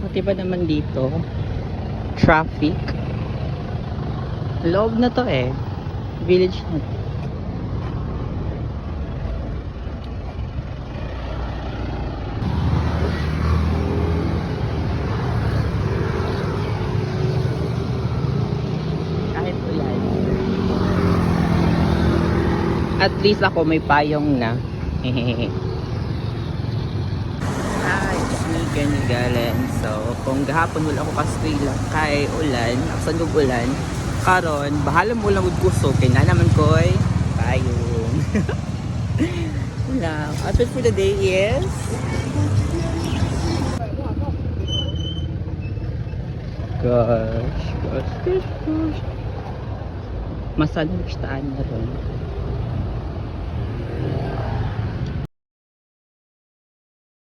Pati ba naman dito? Traffic. Loob na to eh. Village na to. Kahit ulan. At least ako may payong na. Hi, it's me, Kenny Galen. So, kung gahapon wala ako kaskwila kay ulan, aksan kong ulan, karon bahala mo lang gusto kay na naman ko'y payong. Wala. Outfit for the day is gosh. Masan mo sitaan na ron.